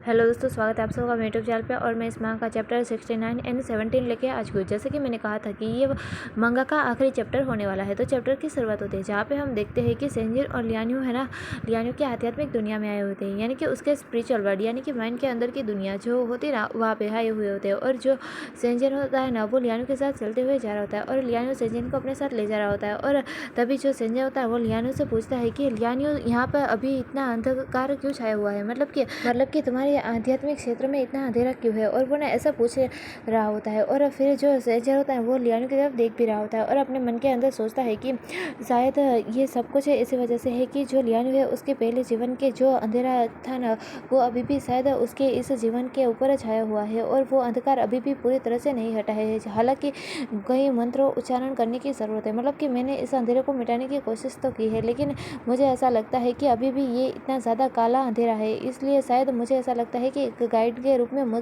Hello दोस्तों, स्वागत है आप सबका मेरे यूट्यूब चैनल पे। और मैं इस मांगा का चैप्टर 69 एंड 17 लेके आ चुकी हूँ। जैसे कि मैंने कहा था कि ये मांगा का आखिरी चैप्टर होने वाला है। तो चैप्टर की शुरुआत होती है जहाँ पे हम देखते हैं कि सेंजर और लियान्यू है ना, लियान्यू के आध्यात्मिक दुनिया में आए होते हैं, यानी कि उसके स्पिरिचुअल वर्ल्ड यानी कि माइंड के अंदर की दुनिया जो होती है ना, वहाँ पे आए हुए होते हैं। और जो सेंजर होता है ना, वो लियान्यू के साथ चलते हुए जा रहा होता है और लियान्यू सेंजर को अपने साथ ले जा रहा होता है। और तभी जो सेंजर होता है वो लियान्यू से पूछता है कि लियान्यू, यहाँ पर अभी इतना अंधकार क्यों छाया हुआ है, मतलब कि तुम्हारे आध्यात्मिक क्षेत्र में इतना अंधेरा क्यों है। और वो ना ऐसा पूछ रहा होता है। और फिर जो सेंजर होता है वो लियान्यू की तरफ देख भी रहा होता है और अपने मन के अंदर सोचता है कि शायद ये सब कुछ इसी वजह से है कि जो लियान्यू है उसके पहले जीवन के जो अंधेरा था ना, वो अभी भी शायद उसके इस जीवन के ऊपर छाया हुआ है और वो अंधकार अभी भी पूरी तरह से नहीं हटा है। हालांकि कई मंत्रों उच्चारण करने की ज़रूरत है, मतलब कि मैंने इस अंधेरे को मिटाने की कोशिश तो की है, लेकिन मुझे ऐसा लगता है कि अभी भी ये इतना ज़्यादा काला अंधेरा है। इसलिए शायद मुझे ऐसा लगता है कि एक गाइड के रूप में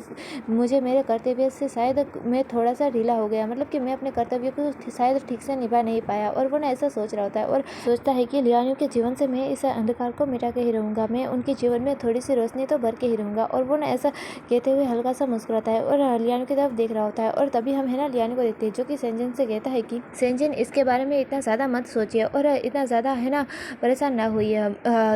मुझे मेरे कर्तव्य से शायद मैं थोड़ा सा ढीला हो गया, मतलब कि मैं अपने कर्तव्य को शायद ठीक से निभा नहीं पाया। और वो ना ऐसा सोच रहा होता है और सोचता है कि लियान्यू के जीवन से मैं इस अंधकार को मिटा के ही रहूँगा, मैं उनके जीवन में थोड़ी सी रोशनी तो भर के ही रहूँगा। और वो ना ऐसा कहते हुए हल्का सा मुस्कुराता है और लियान्यू की तरफ देख रहा होता है। और तभी हम है ना लियान्यू को देखते हैं जो कि सेंजन से कहता है कि सेंजन, इसके बारे में इतना ज़्यादा मत सोचिए और इतना ज़्यादा है ना परेशान ना होइए।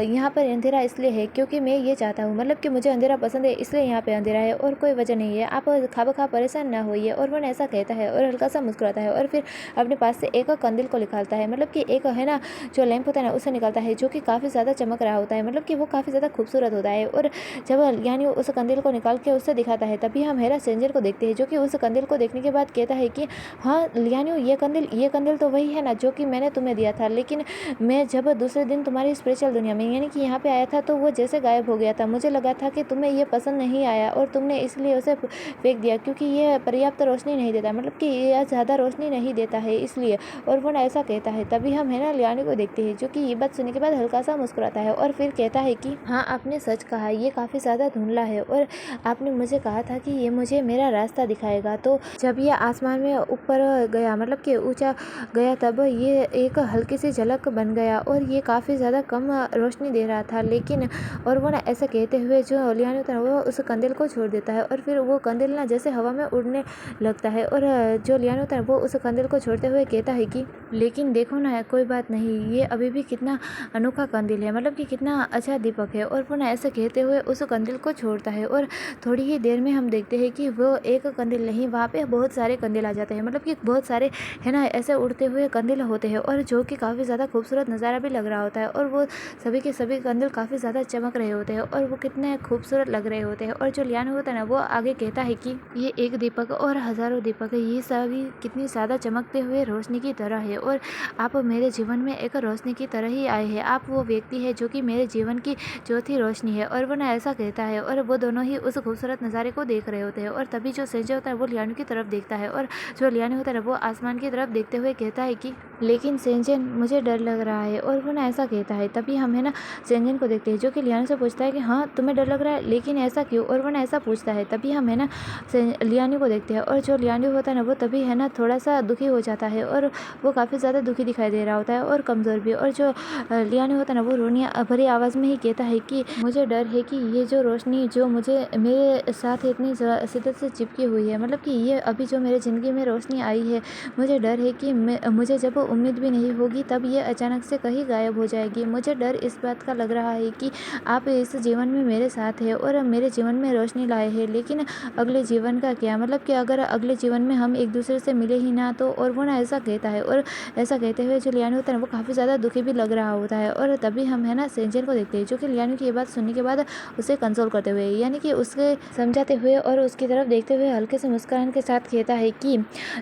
यहाँ पर अंधेरा इसलिए है क्योंकि मैं ये चाहता हूँ, मतलब कि मुझे अंधेरा पसंद है इसलिए यहाँ पे अंधेरा है और कोई वजह नहीं है, आप खाबखा परेशान ना होइए। और वो ऐसा कहता है और हल्का सा मुस्कुराता है और फिर अपने पास से एक कंदील को निकालता है, मतलब कि एक है ना जो लैंप होता है ना उसे निकालता है, जो कि काफ़ी ज़्यादा चमक रहा होता है, मतलब कि वो काफ़ी ज़्यादा खूबसूरत होता है। और जब यानी उस कंदील को निकाल के उससे दिखाता है तभी हम हेरा सेंजर को देखते हैं, जो कि उस कंदील को देखने के बाद कहता है कि हाँ लियान्यू, ये कंदील तो वही है ना जो कि मैंने तुम्हें दिया था, लेकिन मैं जब दूसरे दिन तुम्हारी स्पिरिचुअल दुनिया में यानी कि यहाँ पे आया था तो वो जैसे गायब हो गया था। मुझे लगा था कि तुम्हें ये पसंद नहीं आया और तुमने इसलिए उसे फेंक दिया क्योंकि ये पर्याप्त रोशनी नहीं देता, मतलब कि यह ज़्यादा रोशनी नहीं देता है इसलिए। और वो ना ऐसा कहता है तभी हम है ना लियान्यू को देखते हैं, जो कि ये बात सुनने के बाद हल्का सा मुस्कुराता है और फिर कहता है कि हाँ आपने सच कहा, ये काफ़ी ज़्यादा धुंधला है और आपने मुझे कहा था कि ये मुझे मेरा रास्ता दिखाएगा। तो जब ये आसमान में ऊपर गया, मतलब कि ऊंचा गया, तब ये एक हल्की सी झलक बन गया और ये काफ़ी ज़्यादा कम रोशनी दे रहा था, लेकिन और वो ना ऐसा कहते हुए जो लियान्यू था वो उस कंदील को छोड़ देता है और फिर वो कंदील ना जैसे हवा में उड़ने लगता है। और जो लियान्यू था वो उस कंदील को छोड़ते हुए कहता है कि लेकिन देखो ना, कोई बात नहीं, ये अभी भी कितना अनोखा कंदील है, मतलब कि कितना अच्छा दीपक है। और वो ना ऐसे कहते हुए उस कंदील को छोड़ता है और थोड़ी ही देर में हम देखते हैं कि वो एक कंदील नहीं, वहाँ पे बहुत सारे कंदील आ जाते हैं, मतलब कि बहुत सारे है ना ऐसे उड़ते हुए कंदील होते हैं और जो कि काफ़ी ज़्यादा खूबसूरत नज़ारा भी लग रहा होता है। और वो सभी के सभी कंदील काफ़ी ज़्यादा चमक रहे होते हैं और वो कितने खूबसूरत लग रहे होते हैं। और जो लियान्यू होता है ना वो आगे कहता है कि ये एक दीपक और हज़ारों दीपक है, ये सभी कितनी ज़्यादा चमकते हुए रोशनी की तरह है और आप मेरे जीवन में एक रोशनी की तरह ही आए हैं, आप वो व्यक्ति है जो कि मेरे जीवन की चौथी रोशनी है। और वो ना ऐसा कहता है और वो दोनों ही उस खूबसूरत नज़ारे को देख रहे होते हैं। और तभी जो सेंजर होता है वो लियान्यू की तरफ देखता है और जो लियान्यू होता है वो आसमान की तरफ देखते हुए कहता है कि लेकिन सेंजन, मुझे डर लग रहा है। और वो ना ऐसा कहता है तभी हम है ना सेंजन को देखते हैं, जो कि लियान्यू से पूछता है कि हाँ तुम्हें डर लग रहा है, लेकिन ऐसा क्यों। और वो ना ऐसा पूछता है तभी हम है ना लियान्यू को देखते हैं और जो लियान्यू होता है ना वो तभी है ना थोड़ा सा दुखी हो जाता है और वो काफ़ी ज़्यादा दुखी दिखाई दे रहा होता है और कमज़ोर भी। और जो लियान्यू होता है ना वो रोनी भरी आवाज़ में ही कहता है कि मुझे डर है कि ये जो रोशनी जो मुझे मेरे साथ इतनी शिद्दत से चिपकी हुई है, मतलब कि ये अभी जो मेरे ज़िंदगी में रोशनी आई है, मुझे डर है कि मुझे जब उम्मीद भी नहीं होगी तब ये अचानक से कहीं गायब हो जाएगी। मुझे डर इस बात का लग रहा है कि आप इस जीवन में मेरे साथ हैं और मेरे जीवन में रोशनी लाए हैं, लेकिन अगले जीवन का क्या, मतलब कि अगर अगले जीवन में हम एक दूसरे से मिले ही ना तो। और वो ना ऐसा कहता है और ऐसा कहते हुए जो लियान्यू होता है वो काफ़ी ज़्यादा दुखी भी लग रहा होता है। और तभी हम है ना सेंजर को देखते हैं, जो कि लियान्यू की ये बात सुनने के बाद उसे कंसोल करते हुए यानी कि उसके समझाते हुए और उसकी तरफ देखते हुए हल्के से मुस्कान के साथ कहता है कि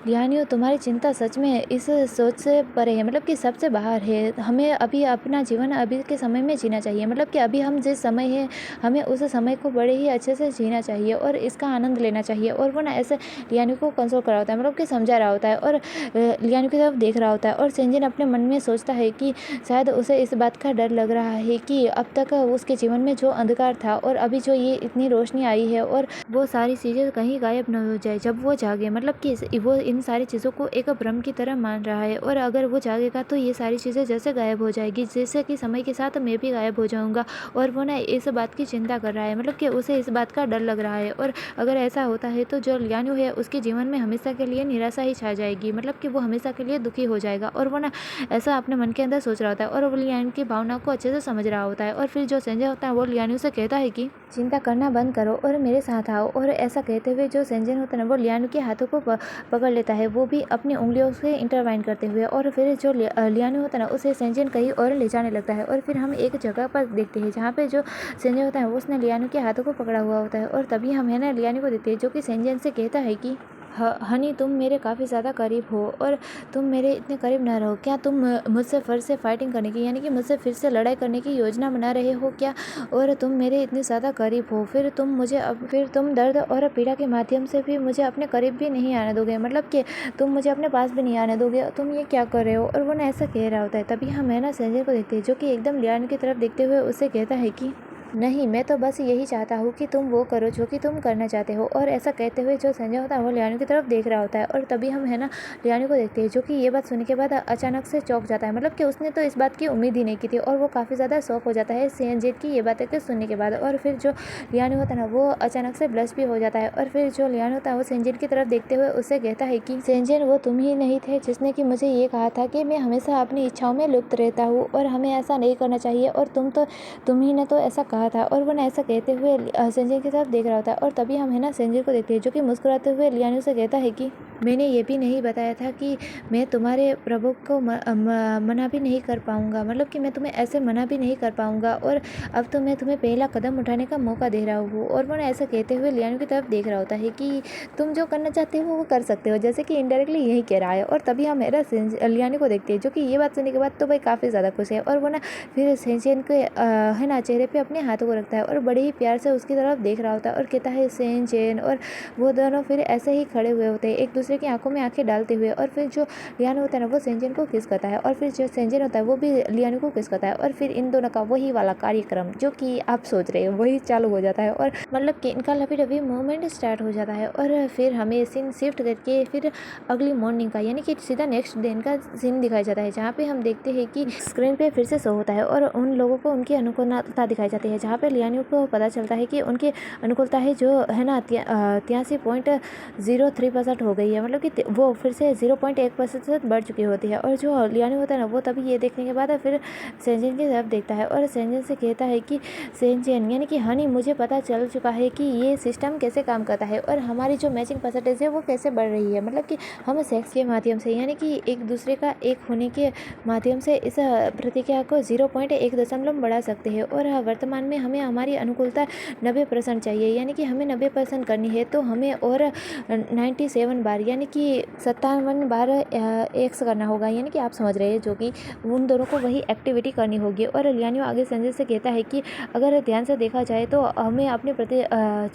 लियान्यू, तुम्हारी चिंता सच में इस सोच से परे है, मतलब कि सबसे बाहर है। हमें अभी अपना जीवन अभी के समय में जीना चाहिए, मतलब कि अभी हम जिस समय है हमें उस समय को बड़े ही अच्छे से जीना चाहिए और इसका आनंद लेना चाहिए। और वो ना ऐसे लियान्यू को कंसोल कर रहा होता है, मतलब कि समझा रहा होता है और लियान्यू की तरफ देख रहा होता है। और सेंजन अपने मन में सोचता है कि शायद उसे इस बात का डर लग रहा है कि अब तक उसके जीवन में जो अंधकार था और अभी जो ये इतनी रोशनी आई है और वो सारी चीज़ें कहीं गायब न हो जाए जब वो जागे, मतलब कि वो इन सारी चीज़ों को एक भ्रम की तरह मान रहा है। और अगर वो जागेगा तो ये सारी चीज़ें जैसे गायब हो जाएगी, जैसे कि समय के साथ मैं भी गायब हो जाऊँगा। और वो ना इस बात की चिंता कर रहा है, मतलब कि उसे इस बात का डर लग रहा है। और अगर ऐसा होता है तो जो लियान्यू है उसके जीवन में हमेशा के लिए निराशा ही छा जाएगी, मतलब कि वो हमेशा के लिए दुखी हो जाएगा। और वो ना ऐसा अपने मन के अंदर सोच रहा होता है और वो लियान्यू की भावनाओं को अच्छे से समझ रहा होता है। और फिर जो सेंजन होता है वो लियान्यू से कहता है कि चिंता करना बंद करो और मेरे साथ आओ। और ऐसा कहते हुए जो सेंजन होता है ना वो लियान्यू के हाथों को पकड़ लेता है, वो भी अपनी उंगलियों से इंटरवाइन करते हुए। और फिर जो लियान्यू होता है ना उसे सेंजन कहीं और ले जाने लगता है। और फिर हम एक जगह पर देखते हैं जहाँ पे जो सेंजन होता है उसने लियान्यू के हाथों को पकड़ा हुआ होता है। और तभी हम है ना लियान्यू को देखते हैं जो कि सेंजन से कहता है कि हनी तुम मेरे काफ़ी ज़्यादा करीब हो और तुम मेरे इतने करीब ना रहो। क्या तुम मुझसे फिर से फाइटिंग करने की, यानी कि मुझसे फिर से लड़ाई करने की योजना बना रहे हो क्या? और तुम मेरे इतने ज़्यादा करीब हो, फिर तुम दर्द और पीड़ा के माध्यम से भी मुझे अपने करीब भी नहीं आने दोगे, मतलब कि तुम मुझे अपने पास भी नहीं आने दोगे। तुम ये क्या कर रहे हो? और वो ना ऐसा कह रहा होता है। तभी हम है ना संजय को देखते हैं जो कि एकदम लियान की तरफ देखते हुए उससे कहता है कि नहीं, मैं तो बस यही चाहता हूँ कि तुम वो करो जो कि तुम करना चाहते हो। और ऐसा कहते हुए जो संजय होता है वो लियान्यू की तरफ देख रहा होता है। और तभी हम है ना लियान्यू को देखते हैं जो कि ये बात सुनने के बाद अचानक से चौंक जाता है, मतलब कि उसने तो इस बात की उम्मीद ही नहीं की थी। और वो काफ़ी ज़्यादा शौक हो जाता है सेंजेट की ये बातें के सुनने के बाद। और फिर जो लियान्यू होता है ना वो अचानक से ब्लश भी हो जाता है। और फिर जो लियान्यू होता है वो सेंजेट की तरफ देखते हुए उससे कहता है कि सेंजेट, वो तुम ही नहीं थे जिसने कि मुझे ये कहा था कि मैं हमेशा अपनी इच्छाओं में लुप्त रहता हूँ और हमें ऐसा नहीं करना चाहिए, और तुम ही ने तो ऐसा कहा था। और वो ना ऐसा कहते हुए संजय की तरफ देख रहा होता है। और तभी हम है ना संजय को देखते हैं जो कि मुस्कुराते हुए लियान्यू से कहता है कि मैंने ये भी नहीं बताया था कि मैं तुम्हारे प्रभु को मना भी नहीं कर पाऊंगा, मतलब कि मैं तुम्हें ऐसे मना भी नहीं कर पाऊंगा, और अब तो मैं तुम्हें पहला कदम उठाने का मौका दे रहा हूँ। और वो ना ऐसा कहते हुए लियान्यू की तरफ देख रहा होता है कि तुम जो करना चाहते हो वो कर सकते हो, जैसे कि इनडायरेक्टली यही कह रहा है। और तभी हम है ना लियान्यू को देखते हैं जो कि ये बात सुनने के बाद तो भाई काफ़ी ज़्यादा खुश है। और वो ना फिर सेंचेन के है ना चेहरे पे अपने हाथों को रखता है और बड़े ही प्यार से उसकी तरफ देख रहा होता है और कहता है सेंचेन। और वो दोनों फिर ऐसे ही खड़े हुए होते हैं एक दूसरे की आंखों में आंखें डालते हुए। और फिर जो लियान्यू होता है ना वो सेंचेन को किस करता है और फिर जो सेंचेन होता है वो भी लियान्यू को किस करता है। और फिर इन दोनों का वही वाला कार्यक्रम जो कि आप सोच रहे हो वही चालू हो जाता है और मतलब कि इनका लवी डबी मूवमेंट स्टार्ट हो जाता है। और फिर हमें सीन शिफ्ट करके फिर अगली मॉर्निंग का यानी कि सीधा नेक्स्ट दिन का सीन दिखाया जाता है, जहाँ पे हम देखते हैं कि स्क्रीन पे फिर से शो होता है और उन लोगों को उनकी अनुकूलता दिखाई जाती है, जहाँ पे लियान्यू को पता चलता है कि उनकी अनुकूलता है जो है ना 83.03% हो गई है, मतलब कि वो फिर से 0.1% बढ़ चुकी होती है। और जो लियान्यू होता है ना वो तभी ये देखने के बाद फिर सेंजन की तरफ देखता है और सेंजन से कहता है कि सेंजन यानी कि हनी, मुझे पता चल चुका है कि ये सिस्टम कैसे काम करता है और हमारी जो मैचिंग परसेंटेज है वो कैसे बढ़ रही है, मतलब कि हम सेक्स के माध्यम से यानी कि एक दूसरे का एक होने के माध्यम से इस प्रतिक्रिया को 0.1 बढ़ा सकते हैं। और वर्तमान में हमें हमारी अनुकूलता 90% चाहिए, यानी कि हमें 90% करनी है तो हमें और 97 बार यानी कि 57 बार एक्स करना होगा, यानी कि आप समझ रहे हैं जो कि उन दोनों को वही एक्टिविटी करनी होगी। और लियान्यू आगे संजय से कहता है कि अगर ध्यान से देखा जाए तो हमें अपने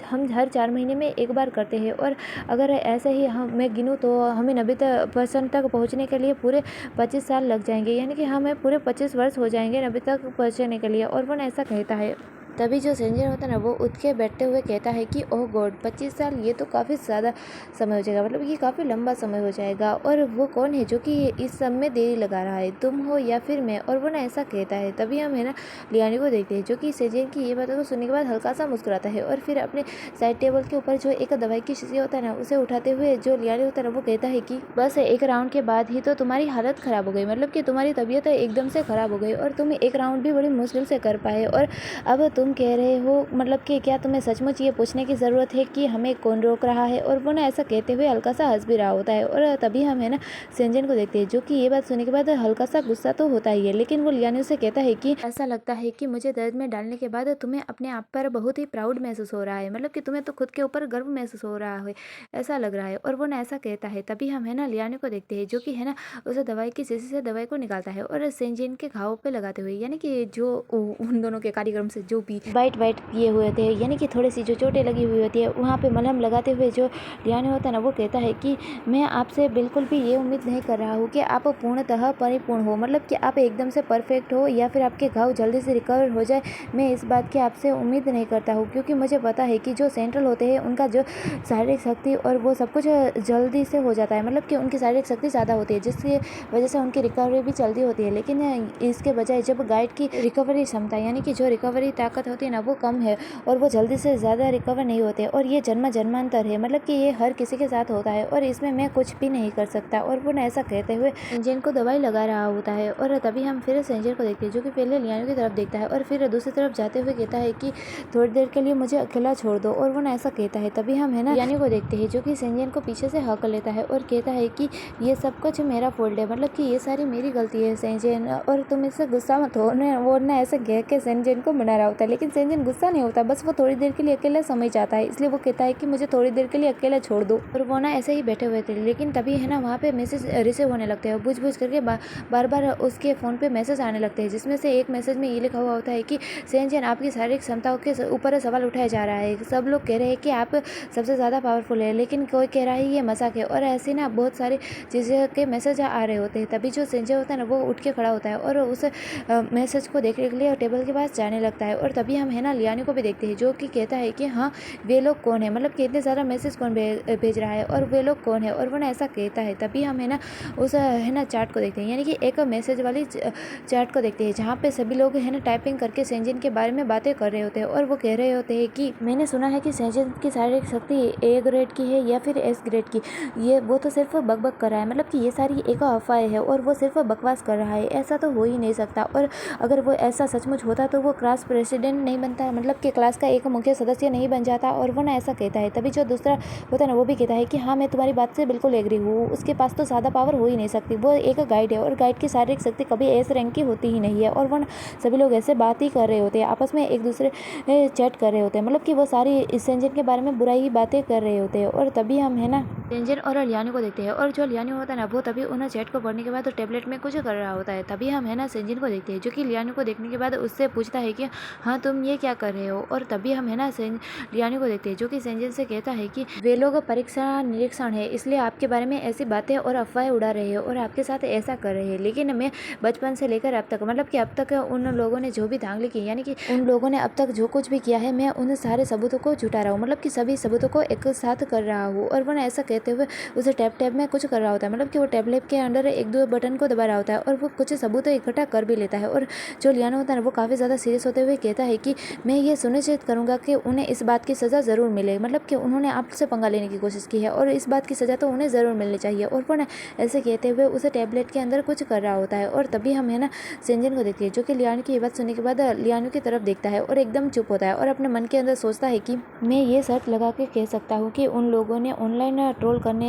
हम हर 4 महीने में एक बार करते हैं, और अगर ऐसे ही मैं गिनूँ तो हमें 90% तक पहुँचने के लिए पूरे 25 साल लग जाएंगे, यानी कि हमें पूरे 25 वर्ष हो जाएंगे 90 तक पहुँचने के लिए। और वो ऐसा कहता है। तभी जो सेंजर होता है ना वो उठ के बैठते हुए कहता है कि ओह गॉड, 25 साल ये तो काफ़ी ज़्यादा समय हो जाएगा, मतलब ये काफ़ी लंबा समय हो जाएगा। और वो कौन है जो कि इस सब में देरी लगा रहा है, तुम हो या फिर मैं? और वो ना ऐसा कहता है। तभी हम है ना लियान्यू को देखते हैं जो कि सेंजर की ये बातों को सुनने के बाद हल्का सा मुस्कुराता है और फिर अपने साइड टेबल के ऊपर जो एक दवाई की शीशी होता है ना उसे उठाते हुए जो लियान्यू होता है ना वो कहता है कि बस एक राउंड के बाद ही तो तुम्हारी हालत ख़राब हो गई, मतलब कि तुम्हारी तबीयत एकदम से ख़राब हो गई और तुम एक राउंड भी बड़ी मुश्किल से कर पाए, और अब तुम कह रहे हो मतलब कि क्या तुम्हें सचमुच ये पूछने की ज़रूरत है कि हमें कौन रोक रहा है? और वो ना ऐसा कहते हुए हल्का सा हंस भी रहा होता है। और तभी हम है ना सेंजन को देखते हैं जो कि ये बात सुनने के बाद हल्का सा गुस्सा तो होता ही है, लेकिन वो लियान्यू से कहता है कि ऐसा लगता है कि मुझे दर्द में डालने के बाद तुम्हें अपने आप पर बहुत ही प्राउड महसूस हो रहा है, मतलब कि तुम्हें तो खुद के ऊपर गर्व महसूस हो रहा है, ऐसा लग रहा है। और वो ना ऐसा कहता है। तभी हम है ना लियान्यू को देखते हैं जो कि है ना उसे दवाई की शीशी से दवाई को निकालता है और सेंजन के घावों पे लगाते हुए, यानी कि जो उन दोनों के कार्यक्रम से जो भी बाइट किए हुए थे, यानी कि थोड़ी सी जो चोटें लगी हुई होती है वहाँ पे मलहम लगाते हुए जो लियान्यू होता है ना वो कहता है कि मैं आपसे बिल्कुल भी ये उम्मीद नहीं कर रहा हूँ कि आप पूर्णतः परिपूर्ण हो, मतलब कि आप एकदम से परफेक्ट हो या फिर आपके घाव जल्दी से रिकवर हो जाए। मैं इस बात की आपसे उम्मीद नहीं करता हूँ, क्योंकि मुझे पता है कि जो सेंट्रल होते हैं उनका जो शारीरिक शक्ति और वो सब कुछ जल्दी से हो जाता है, मतलब कि उनकी शारीरिक शक्ति ज़्यादा होती है जिसकी वजह से उनकी रिकवरी भी जल्दी होती है। लेकिन इसके बजाय जब गाइड की रिकवरी क्षमता यानी कि जो रिकवरी ताकत होती है ना वो कम है और वो जल्दी से ज़्यादा रिकवर नहीं होते, और ये जन्मांतर है, मतलब कि ये हर किसी के साथ होता है और इसमें मैं कुछ भी नहीं कर सकता। और वो ऐसा कहते हुए सेंजन को दवाई लगा रहा होता है। और तभी हम फिर सेंजन को देखते हैं जो कि पहले लियान्यू की तरफ देखता है और फिर दूसरी तरफ जाते हुए कहता है कि थोड़ी देर के लिए मुझे अकेला छोड़ दो, और वो ऐसा कहता है। तभी हम लियान्यू को देखते हैं जो कि सेंजन को पीछे से हक लेता है और कहता है कि ये सब कुछ मेरा फॉल्ट है, मतलब कि ये सारी मेरी गलती है सेंजन, और तुम इससे गुस्सा मत हो। वो ऐसे कह के सेंजन को मना रहा होता है, लेकिन सेंजन गुस्सा नहीं होता, बस वो थोड़ी देर के लिए अकेला समय चाहता है, इसलिए वो कहता है कि मुझे थोड़ी देर के लिए अकेला छोड़ दो। और वो ऐसे ही बैठे हुए थे, लेकिन तभी वहाँ पे मैसेज रिसीव होने लगते हैं, बुझ करके बार बार उसके फ़ोन पे मैसेज आने लगते हैं, जिसमें से एक मैसेज में ये लिखा हुआ होता है कि सेंजन आपकी शारीरिक क्षमताओं के ऊपर सवाल उठाया जा रहा है, सब लोग कह रहे हैं कि आप सबसे ज़्यादा पावरफुल है, लेकिन कोई कह रहा है ये मजाक है, और ऐसे बहुत सारी चीज़ें के मैसेज आ रहे होते हैं। तभी जो सेंजन होता है ना वो उठ के खड़ा होता है और उस मैसेज को देखने के लिए टेबल के पास जाने लगता है। और तभी हम लियान्यू को भी देखते हैं जो कि कहता है कि हाँ वे लोग कौन है, मतलब कि इतने सारा मैसेज कौन भेज रहा है और वे लोग कौन है, और वो ऐसा कहता है। तभी हम उस चार्ट को देखते हैं, यानी कि एक मैसेज वाली चार्ट को देखते हैं जहाँ पे सभी लोग टाइपिंग करके सेंजन के बारे में बातें कर रहे होते हैं, और वो कह रहे होते हैं कि मैंने सुना है कि सेंजन की शारीरिक शक्ति ए ग्रेड की है या फिर एस ग्रेड की, ये वो तो सिर्फ बकबक कर रहा है, मतलब कि ये सारी एक अफवाह है और वो सिर्फ बकवास कर रहा है, ऐसा तो हो ही नहीं सकता। और अगर वो ऐसा सचमुच होता तो वो क्लास प्रेसिडेंट नहीं बनता, मतलब कि क्लास का एक मुख्य सदस्य नहीं बन जाता, और वो ऐसा कहता है। तभी जो दूसरा होता है ना वो भी कहता है कि हाँ मैं तुम्हारी बात से बिल्कुल एग्री हूँ, उसके पास तो ज़्यादा पावर हो ही नहीं सकती, वो एक गाइड है और गाइड की शारीरिक शक्ति कभी एस रैंक की होती ही नहीं है। और वो सभी लोग ऐसे बात ही कर रहे होते हैं, आपस में एक दूसरे चैट कर रहे होते हैं, मतलब कि वो सारी सेंजन के बारे में बुराई बातें कर रहे होते हैं। और तभी हम सेंजन और लियान्यू को देखते हैं, और जो लियान्यू होता है ना वो तभी उन चैट को पढ़ने के बाद टैबलेट में कुछ कर रहा होता है। तभी हम सेंजन को देखते हैं जो कि लियान्यू को देखने के बाद उससे पूछता है कि हाँ तुम ये क्या कर रहे हो। और तभी हम लियान्यू को देखते हैं जो कि सेंजन से कहता है कि वे लोग परीक्षा निरीक्षण है, इसलिए आपके बारे में ऐसी बातें और अफवाहें उड़ा रहे हैं और आपके साथ ऐसा कर रहे हैं, लेकिन मैं बचपन से लेकर अब तक, मतलब कि अब तक उन लोगों ने जो भी धांधली की, यानी कि उन लोगों ने अब तक जो कुछ भी किया है, मैं उन सारे सबूतों को जुटा रहा हूँ, मतलब कि सभी सबूतों को एक साथ कर रहा हूँ। और वो ऐसा कहते हुए उसे टैब में कुछ कर रहा होता है, मतलब कि वो टैबलेट के अंदर एक दो बटन को दबा रहा होता है और वो कुछ सबूत इकट्ठा कर भी लेता है। और जो लियान्यू होता है वो काफ़ी ज़्यादा सीरियस होते हुए कहता है कि मैं ये सुनिश्चित करूँगा कि उन्हें इस बात की सज़ा ज़रूर मिले, मतलब कि उन्होंने आपसे पंगा लेने की कोशिश की है और इस बात की सज़ा तो उन्हें ज़रूर मिलनी चाहिए। और वो ऐसे कहते हुए उसे टैबलेट के अंदर कुछ कर रहा होता है। और तभी हम सेंजन को देखते हैं जो कि लियान्यू की ये बात सुनने के बाद लियान्यू की तरफ देखता है और एकदम चुप होता है और अपने मन के अंदर सोचता है कि मैं ये शर्त लगा के कह सकता हूँ कि उन लोगों ने ऑनलाइन ट्रोल करने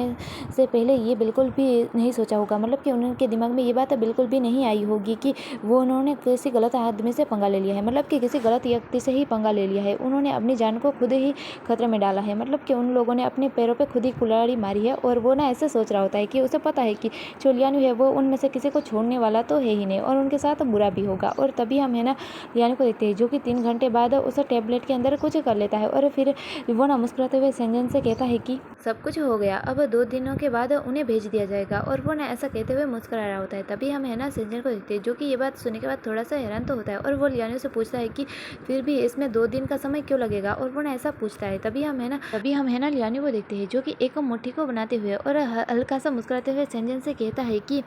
से पहले ये बिल्कुल भी नहीं सोचा होगा, मतलब कि उनके दिमाग में ये बात बिल्कुल भी नहीं आई होगी कि वो उन्होंने किसी गलत आदमी से पंगा ले लिया है, मतलब कि किसी गलत व्यक्ति से ही पंगा ले लिया है, उन्होंने अपनी जान को खुद ही खतरे में डाला है, मतलब कि उन लोगों ने अपने पैरों पे खुद ही कुल्हाड़ी मारी है। और वो ऐसे सोच रहा होता है कि उसे पता है कि जो लियान्यू है वो उनमें से किसी को छोड़ने वाला तो है ही नहीं और उनके साथ बुरा भी होगा। और तभी हम लियान्यू को देखते हैं जो कि 3 घंटे बाद उस टैबलेट के अंदर कुछ कर लेता है और फिर वो मुस्कुराते हुए सेंजन से कहता है कि सब कुछ हो गया, अब 2 दिनों के बाद उन्हें भेज दिया जाएगा। और वो ऐसा कहते हुए मुस्कुरा रहा होता है। तभी हम सेंजन को देखते हैं जो कि ये बात सुनने के बाद थोड़ा सा हैरान तो होता है और वो लियान्यू से पूछता है कि फिर भी इसमें 2 दिन का समय क्यों लगेगा, और वो ऐसा पूछता है। तभी हम लियान्यू को देखते हैं जो कि एक मुट्ठी को बनाते हुए और हल्का सा मुस्कुराते हुए सेंजन से कहता है कि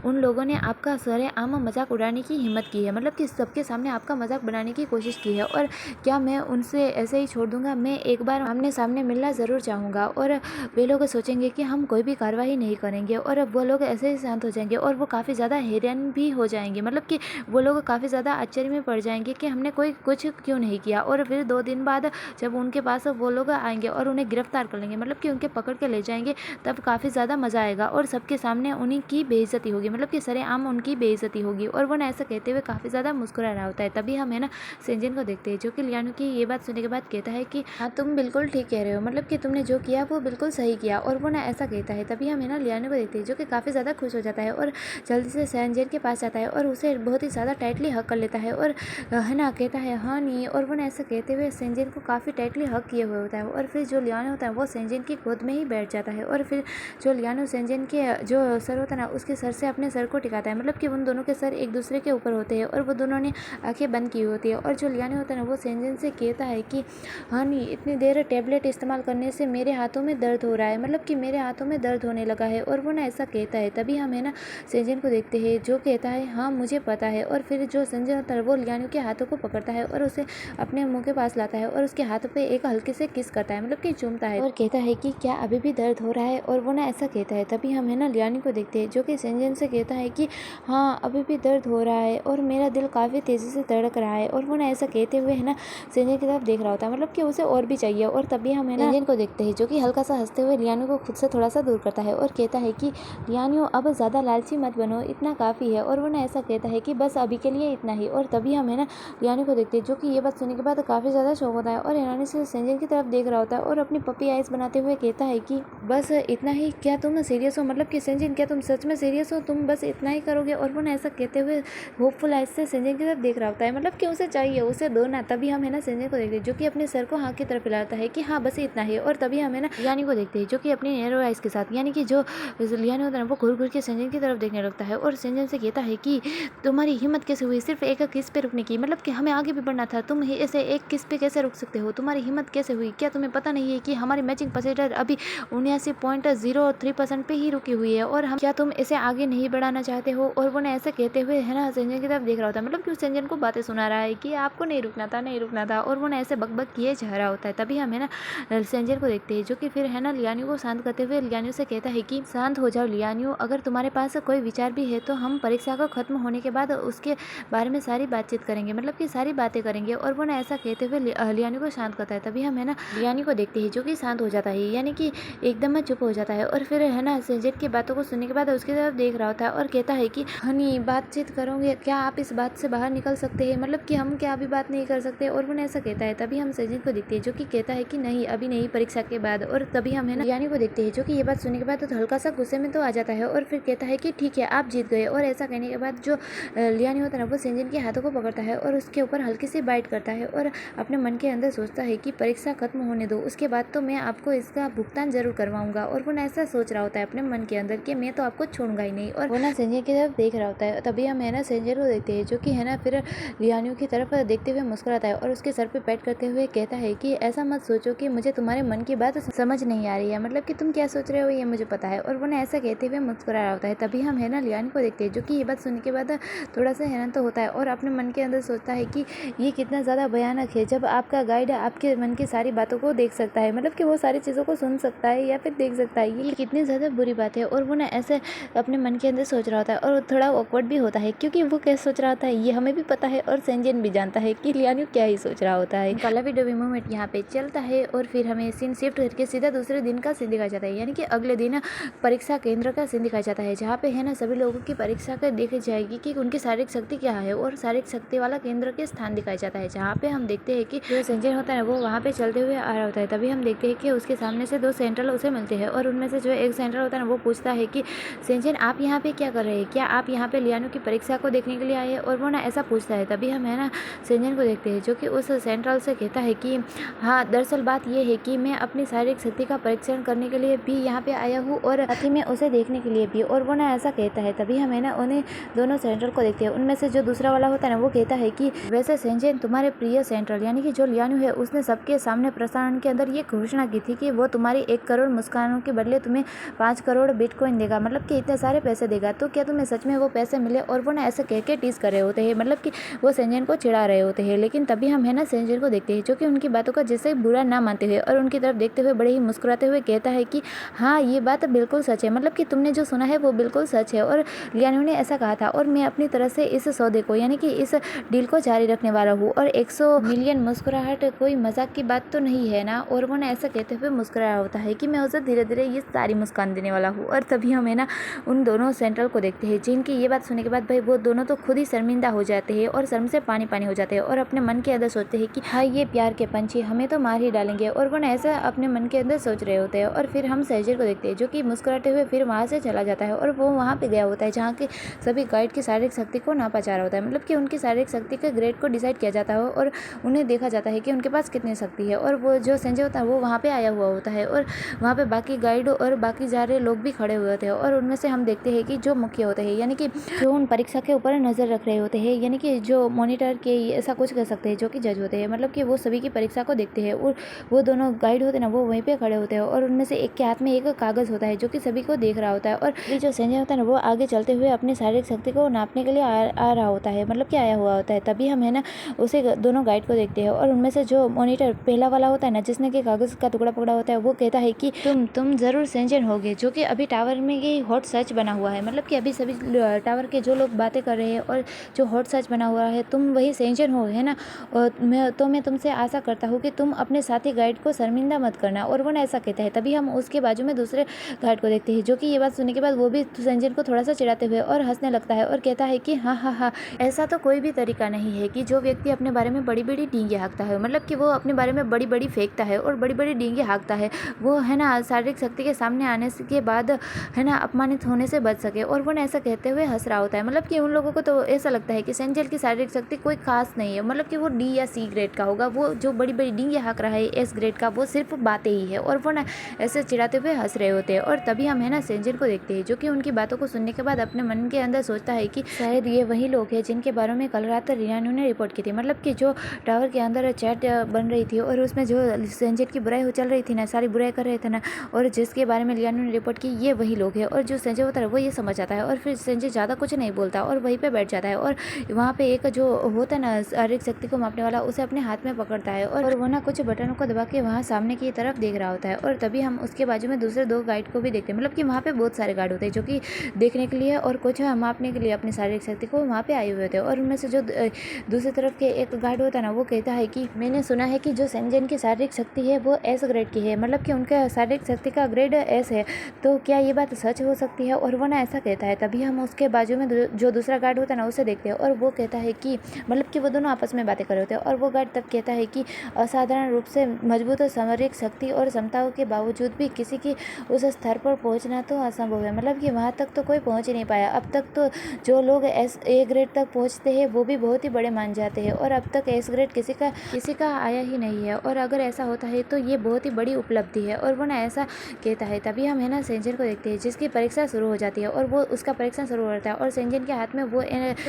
उन लोगों ने आपका सरेआम मजाक उड़ाने की हिम्मत की है, मतलब कि सबके सामने आपका मजाक बनाने की कोशिश की है, और क्या मैं उनसे ऐसे ही छोड़ दूंगा? मैं एक बार आमने सामने मिलना ज़रूर चाहूँगा और वे लोग सोचेंगे कि हम कोई भी कार्रवाई नहीं करेंगे और वो लोग ऐसे ही शांत हो जाएंगे और वो काफ़ी ज़्यादा हैरान भी हो जाएंगे, मतलब कि वो लोग काफ़ी ज़्यादा आश्चर्य में पड़ जाएंगे कि हमने कोई कुछ क्यों नहीं किया। और फिर 2 दिन बाद जब उनके पास वो लोग आएंगे और उन्हें गिरफ्तार कर लेंगे, मतलब कि उनके पकड़ के ले जाएंगे, तब काफ़ी ज़्यादा मज़ा आएगा और सबके सामने उन्हीं की बेइज्जती होगी, मतलब कि सरेआम उनकी बेइज्जती होगी। और वो ऐसा कहते हुए काफ़ी ज़्यादा मुस्कुरा रहा होता है। तभी हम सेंजन को देखते हैं जो कि लियान्यू की ये बात सुनने के बाद कहता है कि हाँ तुम बिल्कुल ठीक कह रहे हो, मतलब कि तुमने जो किया वो बिल्कुल सही किया। और वो ऐसा कहता है। तभी हम लियान्यू को देखते हैं जो कि काफ़ी ज़्यादा खुश हो जाता है और जल्दी से सेंजन के पास जाता है और उसे बहुत ही ज़्यादा टाइटली हक कर लेता है और कहता है हाँ नहीं, और वो ना ऐसा कहते हुए सेंजिन को काफ़ी टाइटली हग किए हुए होता है। और फिर जो लियानो होता है वो सेंजिन की गोद में ही बैठ जाता है। और फिर जो लियानो सेंजिन के जो सर होता है ना उसके सर से अपने सर को टिकाता है, मतलब कि उन दोनों के सर एक दूसरे के ऊपर होते हैं और वो दोनों ने आंखें बंद की होती है। और जो लियानो होता है ना वो सेंजिन से कहता है कि हाँ नहीं, इतनी देर टैबलेट इस्तेमाल करने से मेरे हाथों में दर्द हो रहा है, मतलब कि मेरे हाथों में दर्द होने लगा है। और वो ना ऐसा कहता है। तभी हम है ना सेंजिन को देखते हैं जो कहता है हाँ मुझे पता है। और फिर जो सेंजिन होता है वो लियानो के हाथों को पकड़ता है और उसे अपने मुंह के पास लाता है और उसके हाथों पे एक हल्के से किस करता है, मतलब कि चूमता है और कहता है कि क्या अभी भी दर्द हो रहा है। और वो ना ऐसा कहता है। तभी हम है ना लियानो को देखते हैं जो कि सेंजिन से कहता है कि हाँ अभी भी दर्द हो रहा है और मेरा दिल काफ़ी तेज़ी से धड़क रहा है। और वो ना ऐसा कहते हुए है ना सेंजिन की तरफ देख रहा होता है, मतलब कि उसे और भी चाहिए। और तभी हम है ना सेंजिन को देखते हैं जो कि हल्का सा हंसते हुए लियानो को खुद से थोड़ा सा दूर करता है और कहता है कि लियानो अब ज़्यादा लालची मत बनो, इतना काफ़ी है। और वो ना ऐसा कहता है कि बस अभी के लिए इतना ही। और तभी हम है ना लियानो को देखते हैं जो कि ये बात सुनने के बाद काफ़ी ज़्यादा शौक होता है और हैरानी से सेंजिन की तरफ देख रहा होता है और अपनी पपी आइज बनाते हुए कहता है कि बस इतना ही, क्या तुम सीरियस हो, मतलब कि सेंजिन क्या तुम सच में सीरियस हो, तुम बस इतना ही करोगे। और वो ना ऐसा कहते हुए होपफुल आइज से सेंजिन की तरफ देख रहा होता है, मतलब कि उसे चाहिए, उसे दो ना। तभी हम है ना सेंजिन को देखते हैं जो कि अपने सर को हाँ की तरफ हिलाता है कि हाँ बस इतना ही। और तभी हम है ना लियानो को देखते हैं जो कि अपनी नैरो आइज के साथ, यानी कि जो लियानो होता है वो घूर घूर के सेंजिन की तरफ देखने लगता है और सेंजिन से कहता है कि तुम्हारी हिम्मत कैसे हुई सिर्फ एक किस पे रुकने की, मतलब कि हमें आगे भी बढ़ना था, तुम ऐसे एक किस पे कैसे रुक सकते हो, तुम्हारी हिम्मत कैसे हुई, क्या तुम्हें पता नहीं है कि हमारी मैचिंग परसेंटेज अभी 79.03% पे ही रुकी हुई है और हम, क्या तुम इसे आगे नहीं बढ़ाना चाहते हो। और वो ना ऐसे कहते हुए है ना सेंजन की तरफ देख रहा होता है, मतलब कि सेंजन को बातें सुना रहा है कि आपको नहीं रुकना था, नहीं रुकना था। और वो ना ऐसे बकबक किए जा रहा होता है। तभी हम है ना सेंजन को देखते हैं जो कि फिर है ना लियानो को शांत करते हुए लियानो से कहता है कि शांत हो जाओ लियानो, अगर तुम्हारे पास कोई विचार भी है तो हम परीक्षा को खत्म होने के बाद उसके बारे में सारी बातचीत करेंगे, मतलब कि सारी बातें करेंगे। और वो ना ऐसा कहते हुए लियानो को शांत करता है। तभी हम है ना लियानो को देखते हैं जो कि शांत हो जाता है, यानी कि एकदम चुप हो जाता है। और फिर है ना सेंजन की बातों को सुनने के बाद उसकी तरफ देख रहा होता है और कहता है कि हनी बातचीत करोगे क्या, आप इस बात से बाहर निकल सकते हैं, मतलब कि हम क्या अभी बात नहीं कर सकते। और वो ना ऐसा कहता है। तभी हम सेंजन को देखते हैं जो कि कहता है कि नहीं अभी नहीं, परीक्षा के बाद। और तभी हम है ना लियानो को देखते हैं जो कि ये बात सुनने के बाद तो हल्का सा गुस्से में तो आ जाता है और फिर कहता है कि ठीक है आप जीत गए। और ऐसा कहने के बाद जो लियानो होता है ना वो सेंजन के हाथों को पकड़ता है और उसके ऊपर हल्की सी बाइट करता है और अपने मन के अंदर सोचता है कि परीक्षा खत्म होने दो, उसके बाद तो मैं आपको इसका भुगतान जरूर करवाऊंगा। और वो ना ऐसा सोच रहा होता है अपने मन के अंदर कि मैं तो आपको छोड़ूंगा ही नहीं। और वो ना सेंजन की तरफ देख रहा होता है। तभी हम है ना सेंजन को देखते हैं जो कि है ना फिर लियानो की तरफ देखते हुए मुस्कुराता है और उसके सर पे पैट करते हुए कहता है कि ऐसा मत सोचो कि मुझे तुम्हारे मन की बात समझ नहीं आ रही है, मतलब कि तुम क्या सोच रहे हो ये मुझे पता है। और वो ना ऐसा कहते हुए मुस्कुरा रहा होता है। तभी हम है ना लियानो को देखते हैं जो कि ये बात सुनने के बाद थोड़ा सा हैरान तो होता है और अपने मन के अंदर सोचता है कि ये कितना ज़्यादा भयानक है जब आपका गाइड आपके मन की सारी बातों को देख सकता है, मतलब कि वो सारी चीज़ों को सुन सकता है या फिर देख सकता है, ये कितनी ज़्यादा बुरी बात है। और वो ना ऐसे अपने मन के अंदर सोच रहा होता है और थोड़ा ऑकवर्ड भी होता है क्योंकि वो क्या सोच रहा होता है ये हमें भी पता है और सेंजन भी जानता है कि लियानो क्या ही सोच रहा होता है। पहला वीडियो मोमेंट यहाँ पे चलता है और फिर हमें सीन शिफ्ट करके सीधा दूसरे दिन का सीन दिखाया जाता है, यानी कि अगले दिन परीक्षा केंद्र का सीन दिखाया जाता है जहाँ पे है ना सभी लोगों की परीक्षा कर देखी जाएगी कि उनकी शारीरिक शक्ति क्या है। और शारीरिक शक्ति वाला केंद्र के स्थान दिखाया जाता है जहाँ पे हम देखते हैं कि जो सेंजन होता है वो वहाँ पे चलते हुए आ रहा होता है। तभी हम देखते हैं कि उसके सामने से दो सेंट्रल उसे मिलते हैं और उनमें से जो एक सेंट्रल होता है ना वो पूछता है कि सेंजन आप यहाँ पे क्या कर रहे हैं, क्या आप यहाँ पे लियानो की परीक्षा को देखने के लिए आए हैं। और वो ना ऐसा पूछता है। तभी हम है ना सेंजन को देखते हैं जो कि उस सेंट्रल से कहता है कि हाँ दरअसल बात ये है कि मैं अपनी शारीरिक शक्ति का परीक्षण करने के लिए भी यहाँ पे आया हूँ और साथ ही में उसे देखने के लिए भी। और वो ना ऐसा कहता है। तभी हम है ना उन्हें दोनों सेंट्रल को देखते हैं। उनमें से जो दूसरा वाला होता है ना वो कहता है कि वैसे सेंजन तुम्हारे प्रिय सेंट्रल यानी कि जो लियानो है उसने सबके सामने प्रसारण के अंदर ये घोषणा की थी कि वो तुम्हारी 1 करोड़ मुस्कानों के बदले तुम्हें 5 करोड़ बिटकॉइन देगा, मतलब कि इतने सारे पैसे देगा, तो क्या तुम्हें सच में वो पैसे मिले। और वो ना ऐसे कह के टीज कर रहे होते हैं, मतलब कि वो सेंजन को चिढ़ा रहे होते हैं। लेकिन तभी हम है ना सेंजन को देखते हैं जो कि उनकी बातों का जिससे बुरा ना मानते हुए और उनकी तरफ देखते हुए बड़े ही मुस्कुराते हुए कहता है कि हाँ ये बात बिल्कुल सच है, मतलब कि तुमने जो सुना है वो बिल्कुल सच है और लियानो ने ऐसा कहा था और मैं अपनी तरह से इस सौदे को यानी कि इस डील को जारी रखने वाला हूँ। और 100 मिलियन मुस्कुराहट कोई मजाक की बात तो नहीं है ना। और वो ना ऐसा कहते हुए मुस्कुराया होता है कि मैं उसे धीरे धीरे ये सारी मुस्कान देने वाला हूँ। और तभी हम है ना उन दोनों सेंट्रल को देखते हैं जिनकी ये बात सुनने के बाद भाई वो दोनों तो खुद ही शर्मिंदा हो जाते हैं और शर्म से पानी पानी हो जाते हैं और अपने मन के अंदर सोचते हैं कि हाँ ये प्यार के पंछी हमें तो मार ही डालेंगे। और वो ना ऐसा अपने मन के अंदर सोच रहे होते हैं। और फिर हम सेंजन को देखते हैं जो कि मुस्कुराते हुए फिर वहाँ से चला जाता है और वो वहाँ पे गया होता है जहाँ के सभी गाइड की शारीरिक शक्ति को नापा जा रहा होता है, मतलब कि उनकी शारीरिक शक्ति के ग्रेड को डिसाइड किया जाता है और उन्हें देखा जाता है कि उनके पास कितनी शक्ति है। और वो जो संजय होता है वो वहाँ पे आया हुआ होता है और वहाँ पे बाकी गाइड और बाकी सारे लोग भी खड़े हुए होते हैं और उनमें से हम देखते हैं कि जो मुख्य होते हैं यानी कि जो उन परीक्षा के ऊपर नज़र रख रहे होते हैं, यानी कि जो मॉनिटर के ऐसा कुछ कर सकते हैं, जो कि जज होते हैं, मतलब कि वो सभी की परीक्षा को देखते हैं। और वो दोनों गाइड होते हैं ना, वो वहीं पे खड़े होते हैं और उनमें से एक के हाथ में एक कागज़ होता है जो कि सभी को देख रहा होता है। और ये जो संजय होता है ना, वो आगे चलते हुए अपनी शारीरिक शक्ति को नापने के लिए आ रहा होता है, मतलब कि आया हुआ होता है। तभी हम है ना उसे दोनों गाइड को देखते हैं और उनमें से जो मॉनिटर पहला वाला होता है ना, जिसने कि कागज़ का टुकड़ा पकड़ा होता है, वो कहता है कि तुम ज़रूर सेंजन होगे, जो कि अभी टावर में ये हॉट सर्च बना हुआ है, मतलब कि अभी सभी टावर के जो लोग बातें कर रहे हैं और जो हॉट सर्च बना हुआ है, तुम वही सेंजन हो, है ना। और मैं तुमसे आशा करता हूँ कि तुम अपने साथी गाइड को शर्मिंदा मत करना। और वो ना ऐसा कहता है। तभी हम उसके बाजू में दूसरे गाइड को देखते हैं, जो कि ये बात सुनने के बाद वो भी सेंजन को थोड़ा सा चिढ़ाते हुए और हंसने लगता है और कहता है कि हाँ हाँ हाँ, ऐसा तो कोई भी तरीका नहीं है कि जो व्यक्ति अपने बारे में बड़ी बड़ी डींगे हाँकता है, मतलब कि वो अपने बारे में बड़ी बड़ी फेंकता है और बड़ी बड़ी डींगे हाँकता है, वो है ना शारीरिक शक्ति के सामने आने के बाद है ना अपमानित होने से बच सके। और वो ना ऐसा कहते हुए हंस रहा होता है, मतलब कि उन लोगों को तो ऐसा लगता है कि सेंजल की शारीरिक शक्ति कोई खास नहीं है, मतलब कि वो डी या सी ग्रेड का होगा, वो जो बड़ी बड़ी डींगे हाँक रहा है एस ग्रेड का, वो सिर्फ बातें ही है। और वो ना ऐसे चिढ़ाते हुए हंस रहे होते हैं। और तभी हम है ना सेंजल को देखते हैं, जो कि उनकी बातों को सुनने के बाद अपने मन के अंदर सोचता है कि शायद ये वही लोग हैं जिनके बारे में कल रात रियानू ने रिपोर्ट की थी, मतलब कि जो टावर के अंदर चैट बन रही थी और उसमें जो सेंजल की बुराई हो चल रही थी ना, सारी बुराई कर रहे थे ना, और जिसके बारे में लियानू ने रिपोर्ट की, ये वही लोग हैं। और जो संजय होता है वो ये समझ आता है और फिर संजय ज़्यादा कुछ नहीं बोलता और वहीं पे बैठ जाता है। और वहाँ पे एक जो होता है ना शारीरिक शक्ति को मापने वाला, उसे अपने हाथ में पकड़ता है और वो ना कुछ बटनों को दबा के वहाँ सामने की तरफ देख रहा होता है। और तभी हम उसके बाजू में दूसरे दो गाइड को भी देखते हैं, मतलब कि वहाँ पे बहुत सारे गार्ड होते हैं जो कि देखने के लिए और कुछ मापने के लिए अपनी शारीरिक शक्ति को वहाँ पे आए हुए होते हैं। और उनमें से जो दूसरी तरफ के एक गार्ड होता है ना, वो कहता है कि मैंने सुना है कि जो सेंजन की शारीरिक शक्ति है वो एस ग्रेड की है, मतलब कि उनका शारीरिक शक्ति का ग्रेड एस है, तो क्या ये बात सच हो सकती है। और वो ना ऐसा कहता है। तभी हम उसके बाजू में जो दूसरा गार्ड होता है ना, उसे देखते हैं और वो कहता है कि मतलब कि वो दोनों आपस में बातें कर रहे होते हैं। और वो गार्ड तब कहता है कि असाधारण रूप से मजबूत शारीरिक शक्ति और क्षमताओं के बावजूद भी किसी की उस स्तर पर पहुंचना तो असंभव है, मतलब कि वहाँ तक तो कोई पहुँच ही नहीं पाया। अब तक तो जो लोग एस ए ग्रेड तक पहुँचते हैं वो भी बहुत ही बड़े मान जाते हैं, और अब तक एस ग्रेड किसी का आया ही नहीं है, और अगर ऐसा होता है तो ये बहुत ही बड़ी उपलब्धि है। और वो ना ऐसा कहता है। तभी हम है ना सेंजन को देखते हैं, जिसकी परीक्षा शुरू हो जाती है और वो उसका परीक्षा शुरू होता है और सेंजन के हाथ में वो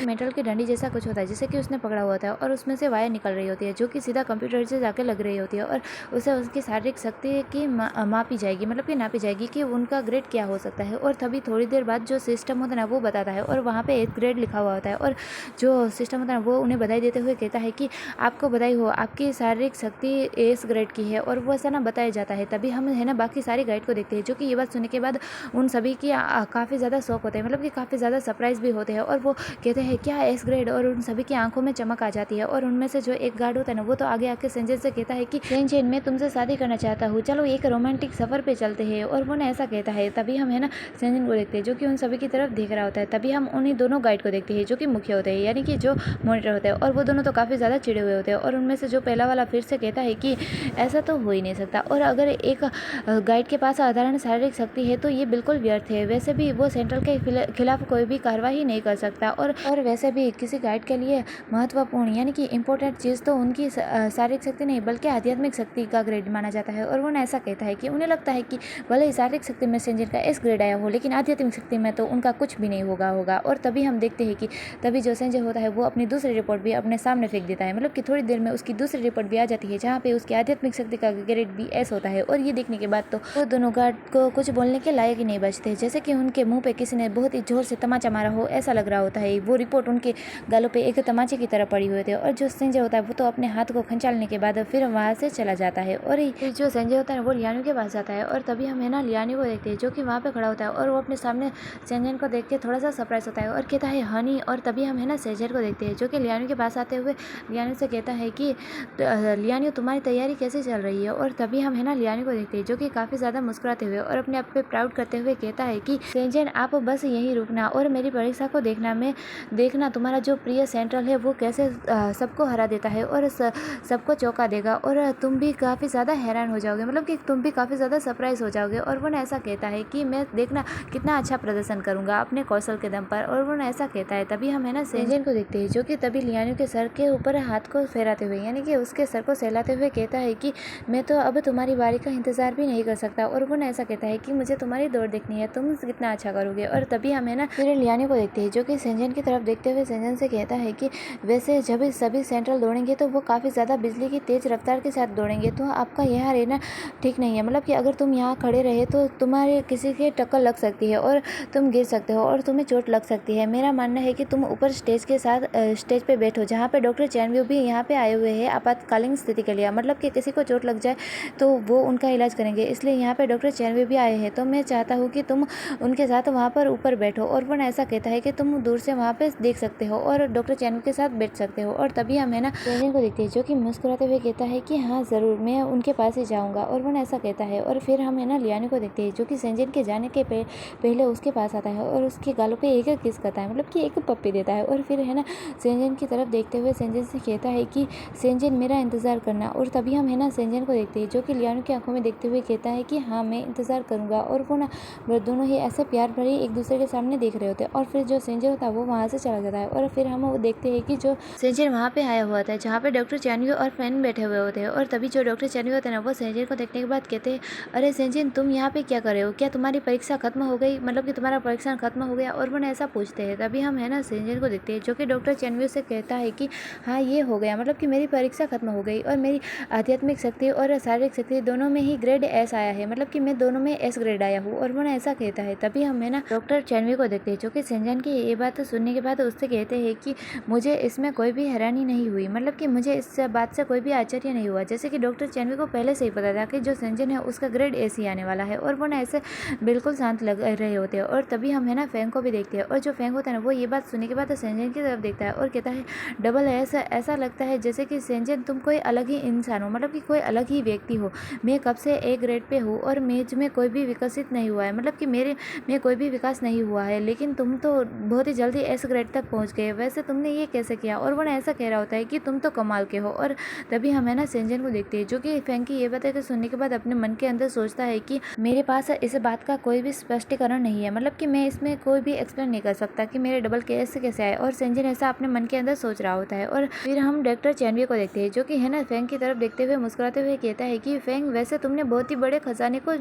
मेटल की डंडी जैसा कुछ होता है, जिसे कि उसने पकड़ा हुआ था, और उसमें से वायर निकल रही होती है जो कि सीधा कंप्यूटर से जाके लग रही होती है, और उसे उसकी शारीरिक शक्ति की मापी जाएगी, मतलब कि नापी जाएगी कि उनका ग्रेड क्या हो सकता है। और तभी थोड़ी देर बाद जो सिस्टम होता है ना, वो बताता है और वहाँ पे एक ग्रेड लिखा हुआ होता है, और जो सिस्टम होता है ना, वो उन्हें बधाई देते हुए कहता है कि आपको बधाई हो, आपकी शारीरिक शक्ति एस ग्रेड की है, और वो ऐसा ना बताया जाता है। तभी हम है ना बाकी सारी गाइड को देखते हैं, जो कि ये बात सुनने के बाद उन सभी की काफ़ी ज़्यादा शौक होता है, मतलब कि काफ़ी ज़्यादा सरप्राइज भी होते हैं, और वो कहते हैं क्या एस ग्रेड, और उन सभी की आंखों में चमक आ जाती है। और उनमें से जो एक गार्ड होता है ना, वो तो आगे आके संजय से कहता है कि सेंजन मैं तुमसे शादी करना चाहता हूँ, चलो एक रोमांटिक सफ़र पे चलते हैं। और वो ना ऐसा कहता है। तभी हम है ना सेंजन को देखते हैं, जो कि उन सभी की तरफ देख रहा होता है। तभी हम उन्हीं दोनों गाइड को देखते हैं, जो कि मुख्य होते हैं, यानी कि जो मॉनिटर होते हैं, और वो दोनों तो काफ़ी ज़्यादा चिड़े हुए होते हैं। और उनमें से जो पहला वाला फिर से कहता है कि ऐसा तो हो ही नहीं सकता, और अगर एक गाइड के पास साधारण शारीरिक शक्ति है तो ये बिल्कुल व्यर्थ है, वैसे भी वो सेंट्रल के खिलाफ कोई भी कार्रवाई नहीं कर सकता, और वैसे भी किसी गाइड के लिए महत्वपूर्ण यानी कि इम्पोर्टेंट चीज़ तो उनकी शारीरिक शक्ति नहीं बल्कि आध्यात्मिक शक्ति का ग्रेड माना जाता है। और वो ऐसा कहता है कि उन्हें लगता है कि भले ही शारीरिक शक्ति में सेंजन का एस ग्रेड आया हो, लेकिन आध्यात्मिक शक्ति में तो उनका कुछ भी नहीं होगा। और तभी हम देखते हैं कि तभी जो संजय होता है वो अपनी दूसरी रिपोर्ट भी अपने सामने फेंक देता है, मतलब कि थोड़ी देर में उसकी दूसरी रिपोर्ट भी आ जाती है, जहाँ पे उसकी आध्यात्मिक शक्ति का ग्रेड भी एस होता है। और ये देखने के बाद तो वो दोनों गार्ड को कुछ बोलने के लायक ही नहीं बचते, जैसे कि उनके मुंह पे किसी ने बहुत ही जोर से तमाचा मारा हो, ऐसा लग रहा होता है। वो रिपोर्ट उनके गालों पे एक तमाचे की तरह पड़ी हुई थी, और जो संजय होता है वो तो अपने हाथ को खंचालने के बाद फिर वहाँ से चला जाता है। और जो संजय होता है वो लियानू के पास जाता है, और तभी हम है ना लियानू को देखते हैं, जो कि वहाँ पे खड़ा होता है, और वो अपने सामने संजय को देख के थोड़ा सा सरप्राइज होता है और कहता है हनी। और तभी हम है ना संजय को देखते हैं, जो कि लियानू के पास आते हुए लियानू से कहता है कि लियानू तुम्हारी तैयारी कैसे चल रही है। और तभी हम है ना लियानू को देखते हैं, जो कि काफ़ी ज़्यादा मुस्कुराते हुए और अपने आप पे प्राउड करते हुए कहता है कि संजय आप बस यहीं रुकना और मेरी परीक्षा को देखना तुम्हारा जो प्रिय सेंट्रल है वो कैसे सबको हरा देता है और सबको चौंका देगा, और तुम भी काफ़ी ज़्यादा हैरान हो जाओगे, मतलब कि तुम भी काफ़ी ज़्यादा सरप्राइज हो जाओगे। और वो ऐसा कहता है कि मैं देखना कितना अच्छा प्रदर्शन करूंगा अपने कौशल के दम पर, और वो ऐसा कहता है। तभी हम है ना संजय को देखते हैं, जो कि तभी लियानू लियानियों के सर के ऊपर हाथ को फेराते हुए, यानी कि उसके सर को सहलाते हुए कहता है कि मैं तो अब तुम्हारी बारी का इंतजार भी नहीं कर सकता। और वो ऐसा कहता है कि मुझे तुम्हारी दौड़ देखनी है, तुम कितना अच्छा करोगे। और तभी हमें ना फिर लियानियों को देखते हैं, जो कि सेंजन की तरफ देखते हुए सेंजन से कहता है कि वैसे जब सभी सेंट्रल दौड़ेंगे तो वो काफ़ी ज़्यादा बिजली की तेज रफ्तार के साथ दौड़ेंगे, तो आपका यहाँ रहना ठीक नहीं है। मतलब कि अगर तुम यहाँ खड़े रहे तो तुम्हारे किसी के टक्कर लग सकती है और तुम गिर सकते हो और तुम्हें चोट लग सकती है। मेरा मानना है कि तुम ऊपर स्टेज पे बैठो, जहाँ पे डॉक्टर चैनव्यू भी यहाँ पे आए हुए हैं आपातकालीन स्थिति के लिए। मतलब कि किसी को चोट लग जाए तो वो उनका इलाज करेंगे, इसलिए यहाँ पे डॉक्टर चैनव्यू भी आए हैं। तो मैं चाहता हूँ कि तुम उनके साथ वहाँ पर ऊपर बैठो। और वो ऐसा कहता है कि तुम दूर से वहाँ पे देख सकते हो और डॉक्टर चैनव्यू के साथ बैठ सकते हो। और तभी हमें ना सेंजन को देखते हैं, जो कि मुस्कुराते हुए कहता है कि हाँ ज़रूर, मैं उनके पास ही जाऊँगा। और वो ऐसा कहता है। और फिर हमें ना लियानी को देखते हैं, जो कि सेंजन के जाने के पहले उसके पास आता है और उसके गालों पे एक किस करता है, मतलब कि एक पप्पी देता है। और फिर है ना सेंजन की तरफ देखते हुए सेंजन से कहता है कि सेंजन मेरा इंतज़ार करना। और तभी हम है ना सेंजन को देखते हैं, जो कि लियानी की आंखों में देखते हुए कहता है कि हाँ मैं इंतज़ार करूँगा। और वो ना वो दोनों ही ऐसे प्यार भरे एक दूसरे के सामने देख रहे होते हैं। और फिर जो सेंजन होता है वो वहाँ से चला जाता है। और फिर हम वो देखते हैं कि जो सेंजन वहाँ पे आया हुआ था, जहाँ पे डॉक्टर चैनव्यू और फैन बैठे हुए होते हैं। और तभी जो डॉक्टर चैनव्यू होते हैं ना, वो सेंजन को देखने के बाद कहते हैं, अरे सेंजन तुम यहाँ पे क्या कर रहे हो, क्या तुम्हारी परीक्षा खत्म हो गई, मतलब कि तुम्हारा परीक्षा खत्म हो गया। और वो ऐसा पूछते हैं। तभी हम है ना सेंजन को देखते हैं, जो कि डॉक्टर चैनव्यू से कहता है कि हाँ ये हो गया, मतलब कि मेरी परीक्षा खत्म हो गई और मेरी आध्यात्मिक शक्ति और शारीरिक शक्ति दोनों में ही ग्रेड एस आया है, मतलब कि मैं दोनों में एस ग्रेड आया हूँ। और वो ऐसा कहता है। तभी हम है ना डॉक्टर चैनव्यू को देखते हैं, जो कि सेंजन की ये बात सुनने के बाद उससे कहते हैं कि मुझे इसमें कोई भी हैरानी नहीं हुई, मतलब कि मुझे इस बात से कोई भी आश्चर्य नहीं हुआ। जैसे कि डॉक्टर चैनव्यू को पहले से ही पता था कि जो सेंजन है उसका ग्रेड एस ही आने वाला है। और वो ऐसे बिल्कुल शांत लग रहे होते हैं। और तभी हम है ना फैंग को भी देखते हैं, और जो फैंग होता है ना वो ये बात सुनने के बाद सेंजन की तरफ देखता है और कहता है डबल एस, ऐसा लगता है जैसे कि सेंजन तुम कोई अलग ही इंसान हो, मतलब कि कोई अलग ही व्यक्ति हो। मैं कब से ए ग्रेड पे हूँ और मेज में कोई भी विकसित नहीं हुआ है, मतलब कि में कोई भी विकास नहीं हुआ है, लेकिन तुम तो बहुत ही जल्दी एस ग्रेड तक पहुँच गए, वैसे तुमने ये कैसे किया। और वो ऐसा कह रहा होता है कि तुम तो कमाल के हो। और तभी हम है ना सेंजन को देखते हैं, जो कि फैंग की ये बात है कि सुनने के बाद अपने मन के अंदर सोचता है कि मेरे पास इस बात का कोई भी स्पष्टीकरण नहीं है, मतलब कि मैं इसमें कोई भी एक्सप्लेन नहीं कर सकता कि मेरे डबल के एस कैसे आए। और सेंजन ऐसा अपने मन के अंदर सोच रहा होता है। और फिर हम डॉक्टर चैनव्यू को देखते हैं, जो कि है ना फैंग की तरफ देखते हुए मुस्कुराते हुए कहता है कि फैंग वैसे तुमने बहुत ही बड़े खजाने को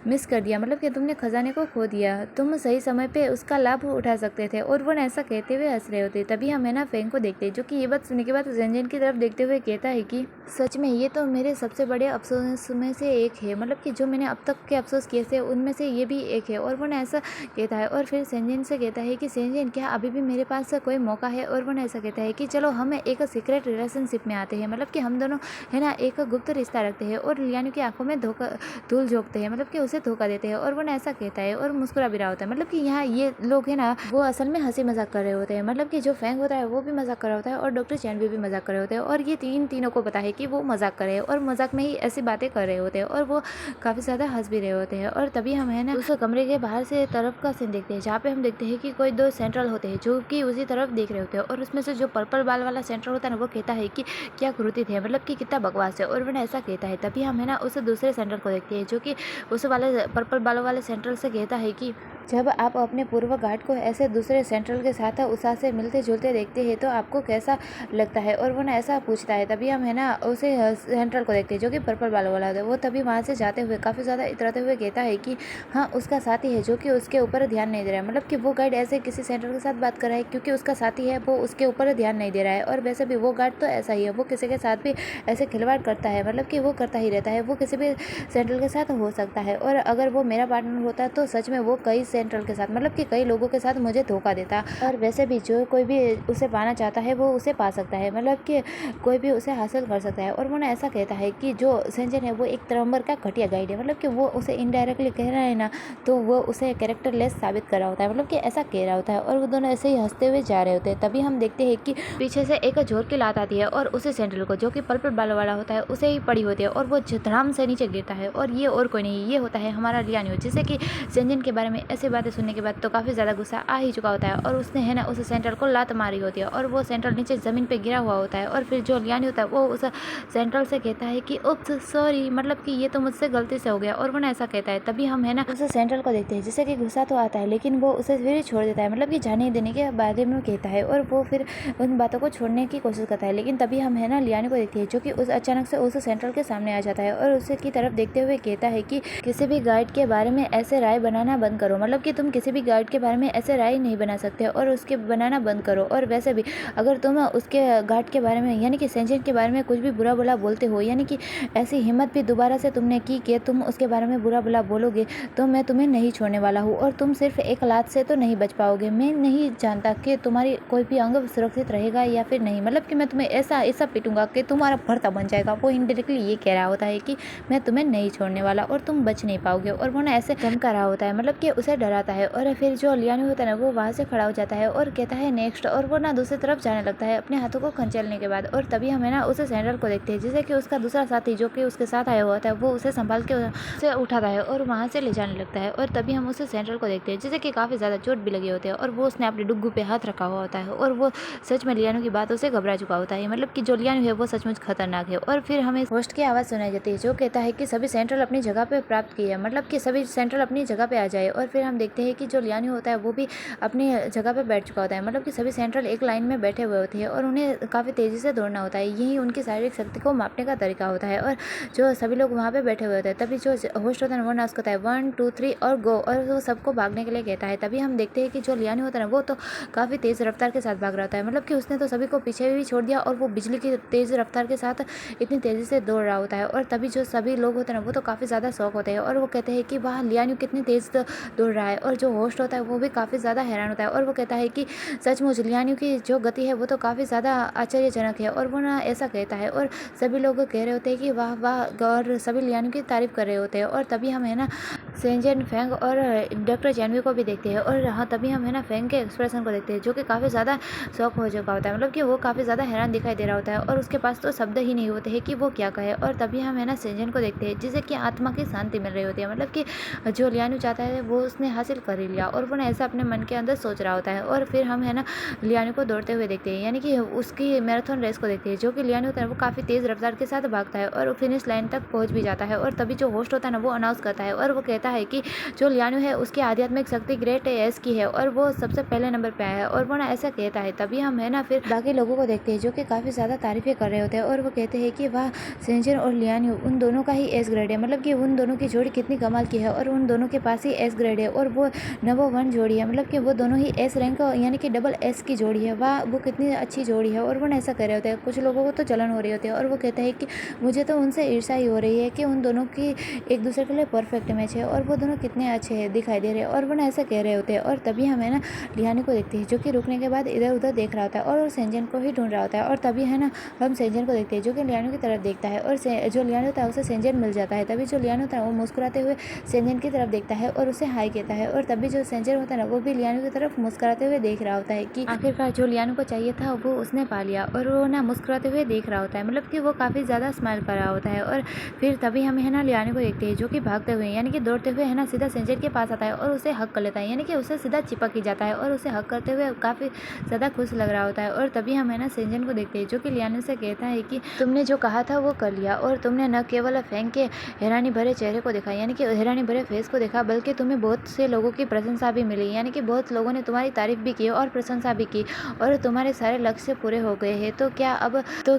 मिस कर दिया, मतलब कि तुमने खजाने को खो दिया, तुम सही समय पे उसका लाभ उठा सकते थे। और वो ऐसा कहते हुए हंस रहे होते। तभी हम है ना फैंग को देखते हैं, जो कि ये बात सुनने के बाद सेंजन की तरफ देखते हुए कहता है कि सच में ये तो मेरे सबसे बड़े अफसोस में से एक है, मतलब कि जो मैंने अब तक के अफसोस किए थे उनमें से ये भी एक है। और वो ऐसा कहता है। और फिर सेंजन से कहता है कि सेंजन क्या अभी भी मेरे पास कोई मौका है। और वो ऐसा कहता है कि चलो हम एक सीक्रेट रिलेशनशिप में आते हैं, मतलब कि हम दोनों है ना एक गुप्त रिश्ता रखते हैं और लियानी की आंखों में धूल झोंकते हैं, मतलब कि उसे धोखा देते हैं। और वो ऐसा कहता है और मुस्कुरा भी रहा होता है, मतलब कि यहाँ ये लोग है ना वो असल में हंसी मजाक कर रहे होते हैं, मतलब कि जो फैंग होता है वो भी मजाक कर रहा होता है और डॉक्टर चैनव्यू भी मजाक कर रहे होते हैं। और ये तीनों को पता है कि वो मजाक कर रहे हैं और मजाक में ही ऐसी बातें कर रहे होते हैं और वो काफ़ी ज़्यादा हंस भी रहे होते हैं। और तभी हम है ना उस कमरे के बाहर से तरफ का सीन देखते हैं, जहाँ पे हम देखते हैं कि कोई दो सेंट्रल होते हैं जो कि उसी तरफ देख रहे होते हैं। और उसमें से जो पर्पल बाल वाला सेंट्रल होता है ना वो कहता है कि क्या क्रूतित है, मतलब कि कितना बकवास है। और वो ऐसा कहता है। तभी हम है ना उस दूसरे सेंट्रल को देखते हैं, जो कि उस वाले पर्पल बालों वाले सेंट्रल से कहता है कि जब आप अपने पूर्व गार्ड को ऐसे दूसरे सेंट्रल के साथ उत्साह से मिलते जुलते देखते हैं तो आपको कैसा लगता है। और वो ऐसा पूछता है। तभी हम है ना उसे सेंट्रल को देखते हैं, जो कि पर्पल बालों वाला होता है। वो तभी वहाँ से जाते हुए काफ़ी ज़्यादा इतराते हुए कहता है कि हाँ उसका साथी है जो कि उसके ऊपर ध्यान नहीं दे रहा है, मतलब कि वो गार्ड ऐसे किसी सेंट्रल के साथ बात कर रहा है क्योंकि उसका साथी है वो उसके ऊपर ध्यान नहीं दे रहा है। और वैसे भी वो गार्ड तो ऐसा ही है, वो किसी के साथ भी ऐसे खिलवाड़ करता है, मतलब कि वो करता ही रहता है, वो किसी भी सेंट्रल के साथ हो सकता है। और अगर वो मेरा पार्टनर होता तो सच में वो कई सेंट्रल के साथ, मतलब कि कई लोगों के साथ मुझे धोखा देता। और वैसे भी जो कोई भी उसे पाना चाहता है वो उसे पा सकता है, मतलब कि कोई भी उसे हासिल कर सकता है। और वो ऐसा कहता है कि जो सेंजन है वो एक नंबर का घटिया गाइड है, मतलब कि वो उसे इनडायरेक्टली कह रहा है ना तो वो उसे कैरेक्टर लेस साबित कर रहा होता है, मतलब कि ऐसा कह रहा होता है। और वो दोनों ऐसे ही हंसते हुए जा रहे होते हैं। तभी हम देखते हैं कि पीछे से एक जोर की लात आती है और उसे सेंट्रल को, जो कि पर्पल बालों वाला होता है, उसे ही पड़ी होती है और वो धड़ाम से नीचे गिरता है। और ये और कोई नहीं, ये होता है हमारा लियानियो, जिसे कि सेंजन के बारे में ऐसे ऐसी बातें सुनने के बाद तो काफ़ी ज़्यादा गुस्सा आ ही चुका होता है और उसने है ना उस सेंट्रल को लात मारी होती है और वो सेंट्रल नीचे ज़मीन पे गिरा हुआ होता है। और फिर जो लियानी होता है वो उस सेंट्रल से कहता है कि उप्स सॉरी, मतलब कि ये तो मुझसे गलती से हो गया, और वो ना ऐसा कहता है। तभी हम है ना उस सेंट्रल को देखते हैं जिससे कि गुस्सा तो आता है लेकिन वो उसे फिर छोड़ देता है, मतलब कि जाने देने के बारे में कहता है और वो फिर उन बातों को छोड़ने की कोशिश करता है। लेकिन तभी हम है ना लियानी को देखते हैं जो कि उस अचानक से उस सेंट्रल के सामने आ जाता है और उसे की तरफ देखते हुए कहता है कि किसी भी गाइड के बारे में ऐसे राय बनाना बंद करो, मतलब कि तुम किसी भी गाइड के बारे में ऐसे राय नहीं बना सकते और उसके बनाना बंद करो। और वैसे भी अगर तुम उसके गार्ड के बारे में यानी कि सेंजेंट के बारे में कुछ भी बुरा भला बोलते हो, यानी कि ऐसी हिम्मत भी दोबारा से तुमने की कि तुम उसके बारे में बुरा भला बोलोगे, तो मैं तुम्हें नहीं छोड़ने वाला हूँ और तुम सिर्फ एक लात से तो नहीं बच पाओगे। मैं नहीं जानता कि तुम्हारी कोई भी अंग सुरक्षित रहेगा या फिर नहीं, मतलब कि मैं तुम्हें ऐसा ऐसा पीटूंगा कि तुम्हारा भरता बन जाएगा। वो इनडायरेक्टली ये कह रहा होता है कि मैं तुम्हें नहीं छोड़ने वाला और तुम बच नहीं पाओगे, और वो ना ऐसे धमका रहा होता है, मतलब कि उसे डराता है। और फिर जो लियानी होता है ना वो वहाँ से खड़ा हो जाता है और कहता है नेक्स्ट, और वो ना दूसरी तरफ जाने लगता है अपने हाथों को खंचेलने के बाद। और तभी हमें ना उसे सैंडल को देखते हैं जिसे कि उसका दूसरा साथी जो कि उसके साथ आया हुआ था वो उसे संभाल के उसे उठाता है और वहाँ से ले जाने लगता है। और तभी हम उसे सैंडल को देखते हैं जिसे कि काफ़ी ज़्यादा चोट भी लगी होती है और वो उसने अपने डुग्गू पे हाथ रखा हुआ होता है और वो सच में लियानो की बातों से घबरा चुका होता है, मतलब कि जो लियानो है वो सचमुच खतरनाक है। और फिर हमें होस्ट की आवाज़ सुनाई जाती है जो कहता है कि सभी सेंट्रल अपनी जगह पे प्राप्त किए हैं, मतलब कि सभी सेंट्रल अपनी जगह पे आ जाए। और फिर हम देखते हैं कि जो लियानो होता है वो भी अपनी जगह पे बैठ चुका होता है, मतलब कि सभी सेंट्रल एक लाइन में बैठे हुए होते हैं और उन्हें काफ़ी तेज़ी से दौड़ना होता है। यही उनकी शारीरिक शक्ति को मापने का तरीका होता है। और जो सभी लोग वहाँ पे बैठे हुए होते हैं तभी जो होस्ट होता है वो नाच करता है 1 2 3 और गो, और वो सबको भागने के लिए कहता है। तभी हम देखते हैं कि जो लियानो होता है ना वो तो काफ़ी तेज़ रफ्तार के साथ भाग रहा होता है, मतलब कि उसने तो सभी को पीछे भी छोड़ दिया और वो बिजली की तेज़ रफ्तार के साथ इतनी तेज़ी से दौड़ रहा होता है। और तभी जो सभी लोग होते हैं ना वो तो काफ़ी ज़्यादा शौक होते हैं और वो कहते हैं कि वाह लियानो कितनी तेज़ दौड़ रहा है। और जो होस्ट होता है वो भी काफ़ी ज़्यादा हैरान होता है और वो कहता है कि सचमुच लियानो की जो गति है वो तो काफ़ी ज़्यादा आश्चर्यजनक है, और वो ना ऐसा कहता है और सभी लोग कह रहे होते हैं कि वाह वाह, और सभी लियानो की तारीफ कर रहे होते हैं। और तभी हम है ना सेंजन फेंग और डॉक्टर जानवी को भी देखते हैं और हाँ तभी हम है ना फेंग के एक्सप्रेशन को देखते हैं जो कि काफ़ी ज़्यादा शौक हो चुका होता है, मतलब कि वो काफ़ी ज़्यादा हैरान दिखाई दे रहा होता है और उसके पास तो शब्द ही नहीं होते हैं कि वो क्या कहे। और तभी हम है ना सेंजन को देखते हैं जिसे कि आत्मा की शांति मिल रही होती है, मतलब कि जो लियानो चाहता है वो उसने हासिल कर ही लिया और वो ना ऐसा अपने मन के अंदर सोच रहा होता है। और फिर हम है ना लियानो को दौड़ते हुए देखते हैं, यानी कि उसकी मैराथन रेस को देखते हैं जो कि लियानो होता है वो काफ़ी तेज़ रफ्तार के साथ भागता है और फिनिश लाइन तक पहुंच भी जाता है। और तभी जो होस्ट होता है ना वो अनाउंस करता है और वो कहता है कि जो लियानो है उसकी आध्यात्मिक शक्ति ग्रेट एस की है और वो सबसे पहले नंबर पे आया है, और वो ना ऐसा कहता है। तभी हम है ना फिर बाकी लोगों को देखते हैं जो कि काफ़ी ज़्यादा तारीफें कर रहे होते हैं और वो कहते हैं कि वाह सेंजन और लियानो उन दोनों का ही एस ग्रेड है, मतलब कि उन दोनों की जोड़ी कितनी कमाल की है और उन दोनों के पास ही एस ग्रेड है और वो नंबर 1 जोड़ी है, मतलब कि वो दोनों ही एस रैंक यानी कि डबल एस की जोड़ी है। वाह वो कितनी अच्छी जोड़ी है। और वो ना ऐसा कर रहे होते हैं, कुछ लोगों को तो जलन हो रही होती है और वो कहते हैं कि मुझे तो उनसे ईर्ष्या ही हो रही है कि उन दोनों की एक दूसरे के लिए परफेक्ट मैच है और वो दोनों कितने अच्छे दिखाई दे रहे हैं, और वो ना ऐसा कह रहे होते हैं। और तभी हमें ना लियानो को देखते हैं जो कि रुकने के बाद इधर उधर देख रहा होता है और सेंजन को ही ढूंढ रहा होता है। और तभी है ना हम सेंजन को देखते हैं जो कि लियानो की तरफ देखता है और जो लियानो होता है उसे सेंजन मिल जाता है। तभी जो लियानो होता है वो मुस्कुराते हुए सेंजन की तरफ देखता है और उसे हाई कहता है। और तभी जो सेंजन होता है ना वो भी लियानो की तरफ मुस्कुराते हुए देख रहा होता है कि आखिरकार जो लियानो को चाहिए था वो उसने पा लिया, और वो ना मुस्कुराते हुए देख रहा होता है, मतलब कि वो काफ़ी ज़्यादा स्माइल कर रहा होता है। और फिर तभी हमें है ना लियानो को देखते हैं जो कि भागते हुए यानी कि दौड़ते हुए है ना सीधा सेंजन के पास आता है और उसे हक कर लेता है, यानी कि उसे सीधा चिपक ही जाता है और उसे हक करते हुए काफ़ी ज़्यादा खुश लग रहा होता है। और तभी हम है ना सेंजन को देखते हैं जो कि लियानो से कहता है कि तुमने जो कहा था वो कर लिया और तुमने न केवल फेंग के हैरानी भरे चेहरे को देखा, यानी कि हैरानी भरे फेस को देखा, बल्कि तुम्हें बहुत से लोगों की प्रशंसा भी मिली, यानी कि बहुत लोगों ने तुम्हारी तारीफ भी की और प्रशंसा भी की और तुम्हारे सारे लक्ष्य पूरे हो गए हैं। तो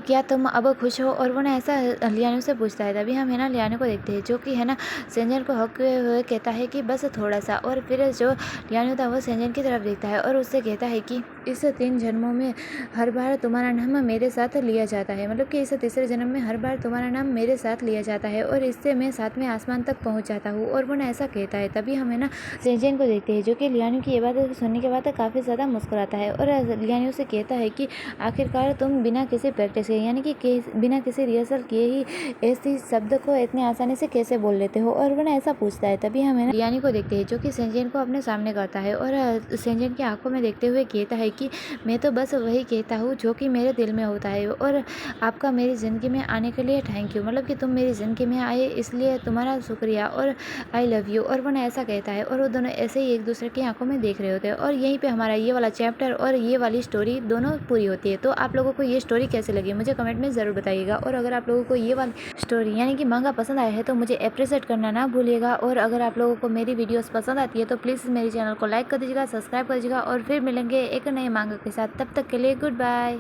क्या तुम अब खुश हो? और वो ना ऐसा लियानो से पूछता है। तभी हम है ना लियानो को देखते हैं जो कि है ना सेंजन को हक हुए कहता है कि बस थोड़ा सा। और फिर जो लियानो था वो सेंजन की तरफ देखता है और उससे कहता है कि इस 3 जन्मों में हर बार तुम्हारा नाम मेरे साथ लिया जाता है, मतलब कि इस तीसरे जन्म में हर बार तुम्हारा नाम मेरे साथ लिया जाता है और इससे मैं 7वें आसमान तक पहुंच जाता हूँ। और वो ना ऐसा कहता है। तभी हम है ना सेंजन को देखते हैं जो कि लियानो की ये बात सुनने के बाद काफ़ी ज़्यादा मुस्कुराता है और लियानो से कहता है कि आखिरकार तुम बिना किसी प्रैक्टिस के यानी कि बिना किसी रिहर्सल किए ही ऐसे शब्द को इतनी आसानी से कैसे बोल लेते हो? और वो ना ऐसा पूछता है। तभी हम है ना लियानो को देखते हैं जो कि सेंजन को अपने सामने करता है और सेंजन की आंखों में देखते हुए कहता है कि मैं तो बस वही कहता हूँ जो कि मेरे दिल में होता है, और आपका मेरी ज़िंदगी में आने के लिए थैंक यू, मतलब कि तुम मेरी ज़िंदगी में आए इसलिए तुम्हारा शुक्रिया और आई लव यू। और वो ना ऐसा कहता है और और वो दोनों ऐसे ही एक दूसरे की आंखों में देख रहे होते हैं और यहीं पे हमारा ये वाला चैप्टर और ये वाली स्टोरी दोनों पूरी होती है। तो आप लोगों को ये स्टोरी कैसे लगी मुझे कमेंट में ज़रूर बताइएगा। और अगर आप लोगों को ये वाली स्टोरी यानी कि मांगा पसंद आया है तो मुझे अप्रिशिएट करना ना भूलिएगा। और अगर आप लोगों को मेरी वीडियोस पसंद आती है तो प्लीज़ मेरे चैनल को लाइक कर दीजिएगा, सब्सक्राइब कर दीजिएगा और फिर मिलेंगे एक नए मांगा के साथ। तब तक के लिए गुड बाय।